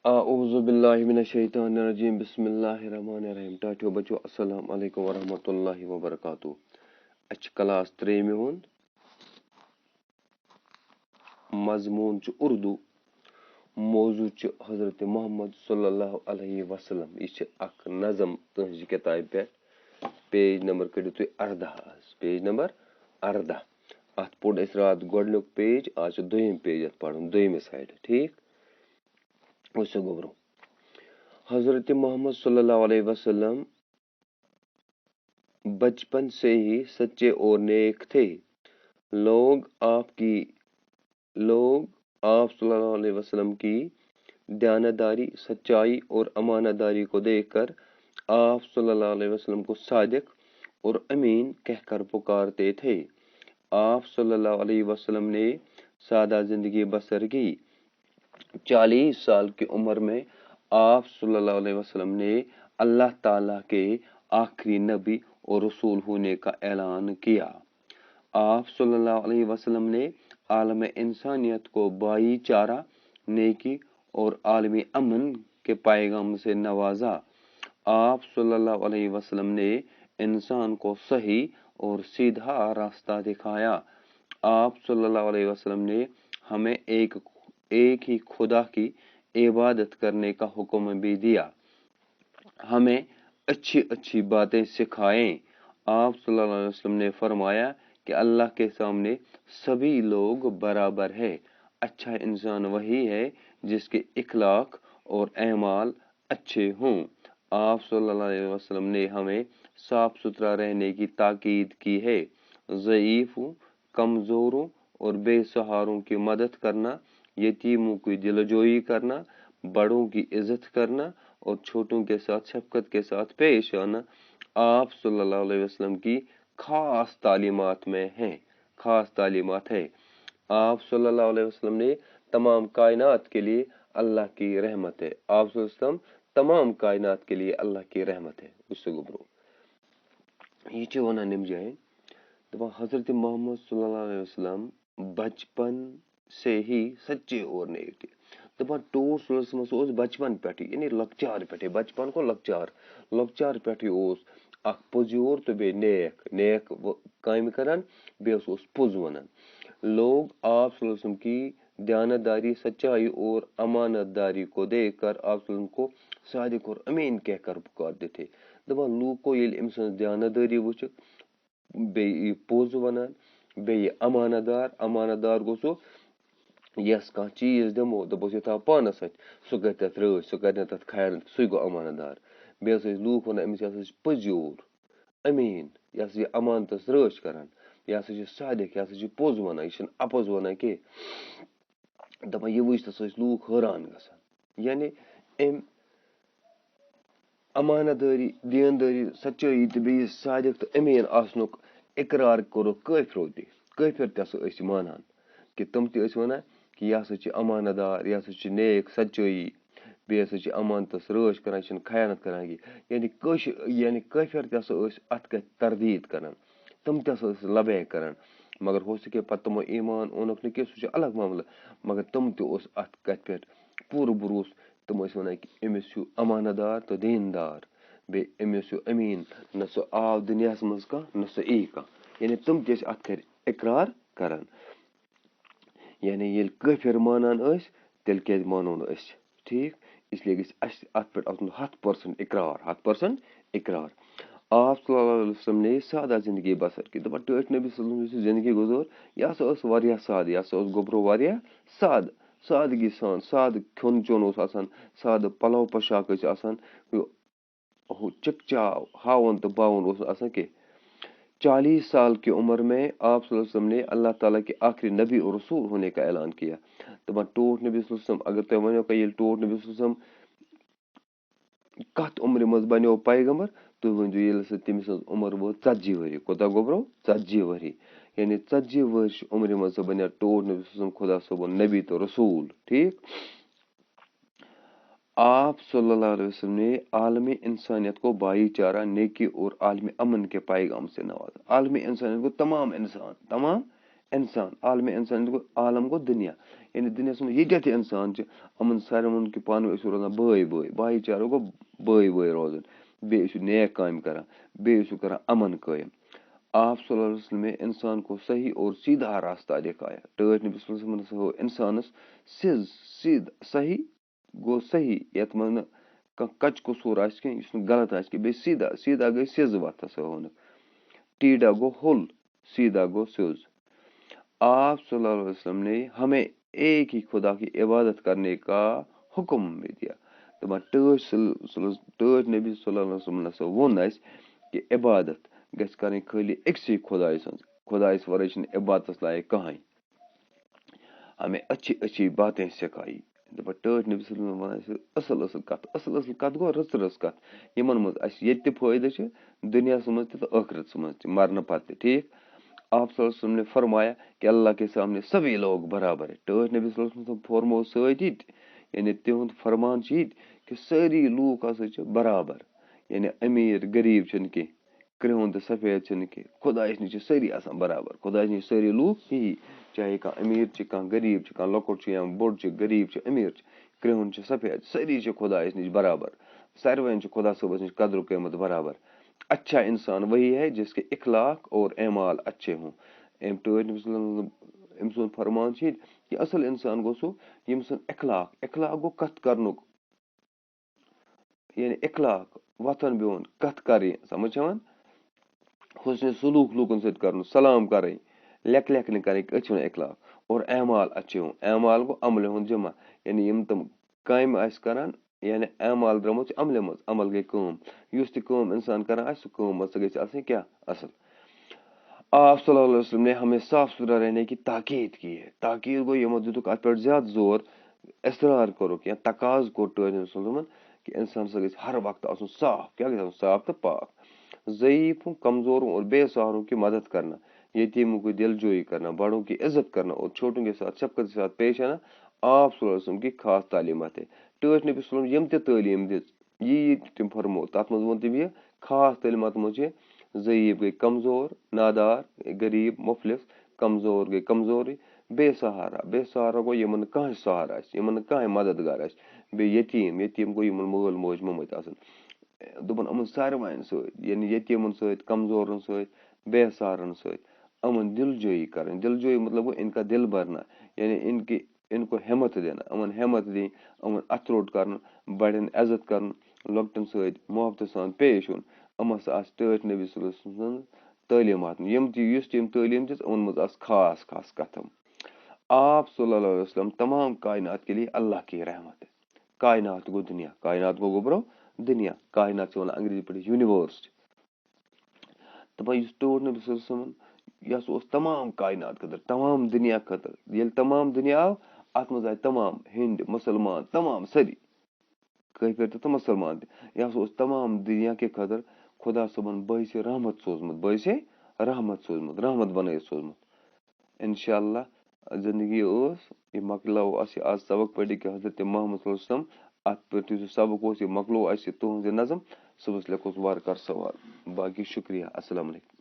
आऊज़ु बिल्लाहि मिनश शैतानिर रजीम बिस्मिल्लाहिर रहमानिर रहीम। टाटियो बच्चो अस्सलाम वालेकुम वरहमतुल्लाहि वबरकातुहू। अच्छ क्लास 3 में हुन मजमून च उर्दू मौजू च हजरत मोहम्मद सल्लल्लाहु अलैहि वसल्लम। यह अख नज़म तुज किताब पे पेज नंबर कड़ियो तुम 18 पेज नंबर 18 अत पोड़ अस रात गोडनुक पेज आज दोयम पेज अत पढ़न दोयम साइड ठीक वैसे गोबरो। हजरत मोहम्मद सल्लल्लाहु अलैहि वसल्लम बचपन से ही सच्चे और नेक थे। लोग आप सल्लल्लाहु अलैहि वसल्लम की दयानतदारी सच्चाई और अमानतदारी को देखकर आप सल्लल्लाहु अलैहि वसल्लम को सादिक और अमीन कहकर पुकारते थे। आप सल्लल्लाहु अलैहि वसल्लम ने सादा जिंदगी बसर की। 40 साल की उम्र में आप सल्लल्लाहु अलैहि वसल्लम ने अल्लाह ताला के आखिरी नबी और रसूल होने का ऐलान किया। आप सल्लल्लाहु अलैहि वसल्लम ने आलम इंसानियत को भाईचारा, नेकी और आलमी अमन के पैगाम से नवाजा। आप सल्लल्लाहु अलैहि वसल्लम ने इंसान को सही और सीधा रास्ता दिखाया। आप सल्लल्लाहु अलैहि वसल्लम ने हमें एक ही खुदा की इबादत करने का हुक्म भी दिया, हमें अच्छी अच्छी बातें सिखाएं। आप सल्लल्लाहु अलैहि वसल्लम ने फरमाया कि अल्लाह के सामने सभी लोग बराबर है। अच्छा इंसान वही है जिसके इखलाक और अमाल अच्छे हों। आप सल्लल्लाहु अलैहि वसल्लम ने हमें साफ सुथरा रहने की ताकीद की है। ज़ईफ़ों, कमज़ोरों और बेसहारों की मदद करना, यतीमों की दिलजोई करना, बड़ों की इज्जत करना और छोटों के साथ शफकत के साथ पेश आना आप सल्लल्लाहु अलैहि वसल्लम की खास तालीमात में है, खास तालीमात है। आप सल्लल्लाहु अलैहि वसल्लम ने तमाम कायनात के लिए अल्लाह की रहमत है। आप सल्लल्लाहु अलैहि वसल्लम तमाम कायनात के लिए अल्लाह की रहमत है। उससे गुबरो ये वना निम जाए तो हजरत मोहम्मद सल्लल्लाहु अलैहि वसल्लम बचपन से ही सच्चे और नेक थे। दपान टूर सल्लल्लाहु बचपन पे यानी लकचार पे बचपन को लकचार पे अख पुजोर तो बे नेक काम करान बे पुज वनान। लोग आप सल्लल्लाहु अलैहि वसल्लम की दयानतदारी सच्चाई और अमानतदारी को देखकर आप सल्लल्लाहु को सादिक और अमीन कहकर पुकारते थे। दपान लूको ये अम्स दयानतदारी वुच बे पोज वनान बे अमानतदार गो सो यस कह चीज दमो दपोस ये थो पानस सह कर तथ रच सह कर तथ ख्याल सह गो अमानतदार। बे लूक वन अमिस पुजोर अमीन यह अमानतस रच करान यह सादिक यह पोज वन यह अपोज वन कह दपान यह वुच तो लूक हैरान गसान। यानी अम अमानतदारी दीनदारी सच्चाई तो बे सादिक तो अमीन आसनुक इकरार करो काफिर तस मानान कि तुम तस वन कि यह अमानतदार यह नेक सच्चाई बे अमानतस रच करान खयानत करान यानी काफिर तस अत कथ तरदीद करान तुम तस लबैक करान। मगर हो सके पत तमो ईमान ओनक न सह अलग मामला मगर तुम तस अत कथ पे पूर भरोस तुम वन कि अमिस अमानतदार तो दीनदार बे अमिस अमीन न सह आव दुनिया मज कह न सह ई कह यानी तुम तस अत कर इकरार करान। यानी ये काफिर मानान तेल क्या मानो न ठीक इसलिए अत पे 100% इकरार। आप सल्लल्लाहु अलैहि वसल्लम ने सादा जिंदगी बसर की दपा टट नबी सल्लल्लाहु अलैहि वसल्लम जिंदगी गुजर यह वारिया साद यह गोबरो वारिया साद सादगी सान साद खोन चोन साद पलव पोशाक चिकचाव हावन तो बावन के 40 साल की उम्र में आप सल्लल्लाहु अलैहि वसल्लम ने अल्लाह ताला के आखिरी नबी और रसूल होने का ऐलान किया। तो टोट नबी सल्लल्लाहु अलैहि वसल्लम अगर तुम वन ये टोट नबी सल्लल्लाहु अलैहि वसल्लम कत उम्र मज बनो पैगंबर तुम वन ये तमिस उम्र वो 40 वरी कोता गोबरो 40 वरी यानी 40 वर्ष उम्र मज बनो टोट नबी सल्लल्लाहु अलैहि वसल्लम खुदा सोबन नबी तो रसूल ठीक। आप सल्लल्लाहु अलैहि वसल्लम ने आलमी इंसानियत को भाईचारा, नेकी और आलमी अमन के पैगाम से नवाजा। आलमी इंसानियत को तमाम इंसान आलमी इंसानियत को आलम को दुनिया यानी दुनियास मंज यीतिया ते इंसान छ यमन सारवन के पान वे रोजान बई भाईचारा गो बई रोजन बे नेक काम करान बे करान अमन कायम। आप सल्लल्लाहु अलैहि वसल्लम ने इंसान को सही और सीधा रास्ता दिखाया। टर्च नबी सल्लल्लाहु अलैहि वसल्लम हो इंसानस सिज सीधा सही गो सही यत मन कच कसूर आस कह गलत आस बे सीधा सीधा गई सिज वत होन टीडा गो हुल सीधा गो सिज। आप सल्लल्लाहु अलैहि वसल्लम ने हमें एक ही खुदा की इबादत करने का हुक्म भी दिया। तो टर्च नबी सल्लल्लाहु अलैहि वसल्लम वोन कि इबादत गस करनी खाली एक खुदाइस वरय इबादत लायक कहीं। हमें अच्छी अच्छी बातें सिखाई। टर्च नबी सल्लल्लाहु अलैहि वसल्लम असल कत गो रच कत यमन मज ये फायदे दुनिया मज तो आखिरत मज मरने पत ठीक। आप सल्लल्लाहु अलैहि वसल्लम ने फरमाया कि अल्लाह के सामने सभी लोग बराबर है। टर्च नबी सल्लल्लाहु अलैहि वसल्लम फरमो सत यानी तिहुंद फरमान कि सारी लूक हसा बराबर यानी अमीर गरीब कह क्रिहुन तो सफेद कह खुदाइस नश सारी बराबर खुदाइस नश सारी लूक ही चाहे कह अमीर कह गरीब कह लकुट या बोड़ गरीब अमीर क्रिहुन सफेद सारी खुदाइस नश बराबर सारवन खुदा सबस नश कदर कीमत बराबर। अच्छा इंसान वही है जिसके इखलाक और एमाल अच्छे हों। अम सुन फरमान कि असल इंसान गो सो यम सन इखलाक गो कथ करनुक यानी इखलाक वथन बिहन कथ कर समझ हुस्न सलूक लूकन सत कर सलाम कर लेखन कर इखलाक और एमाल अच्छे हों एमाल गो अमल हुन जमा यानी यम तम काम करान यानी एमाल द्रमुत अमल मज अमल गई कम युस तम इंसान करान सह कम सह गई क्या असल। आप सल्लल्लाहु अलैहि वसल्लम ने हमें साफ सुथरा रहने की ताकीद की है। ताकीद गो यमो दुक अत पे ज्यादा जोर इसरार करुक या तकाज कोर टर्च कि इंसान सह हर वक्त आसन साफ क्या साफ तो पाक ज़ईफों कमजोरों और बेसहारों की मदद करना यतीमों की दिलजोई करना बड़ों की इज्जत करना और छोटों के साथ शफकत के साथ पेश आना आप सल्लल्लाहु अलैहि वसल्लम की खास तालीमत है। टर्च नबी सल्लल्लाहु अलैहि वसल्लम यम तालीम दिज यी तम फरमो तथ मज वो तम यह खास तालीमत मज ज़ईफ गई कमजोर नादार गरीब मुफलिस कमजोर गई कमजोरी बेसहारा गो यमन कह सहारा यमन कह मददगार बे यतीम गो यमन मोल मोज ममत दोपन अमन सारवान यानी यतीमन सत कमजोरन सत बेसहारन सत अमन दिलजोई कर दिलजोई मतलब इनका दिल भरना यानी इनको हिम्मत देना अमन हिम्मत दी अमन अथरोट कर बड़न इज्जत कर लकटन सत मोहब्बत सान पेश उन अमस टर्च नबी सल्लल्लाहु अलैहि वसल्लम तालीमात यम तालीम दिस उन मज खास खास कथम। आप सल्लल्लाहु अलैहि वसल्लम तमाम कायनात के लिए अल्लाह की रहमत है। कायनात गो दुनिया कायनात गो ब्रो दुनिया कायनात वन अंग्रेजी पे यूनिवर्स दपान टोट नबी सल्लल्लाहु अलैहि वसल्लम यह तमाम कायनात खतर तमाम दुनिया खतर ये तमाम दुनिया आव अत मज आय तमाम हिंद मुसलमान तमाम सारी कफिर तो मुसलमान यह तमाम दुनिया के खतर खुदा सबन बहस रहमत सोजमुत रहमत बन सोजमुत इंशाअल्लाह जिंदगी यह मकलो आज सबक पढ़ी कि हजरत मोहम्मद सल्लल्लाहु अलैहि वसल्लम अत पे सबक यह मकलो तुहद नज़म सुबह लेखोस वार कर सवाल बाकी शुक्रिया अस्सलाम वालेकुम।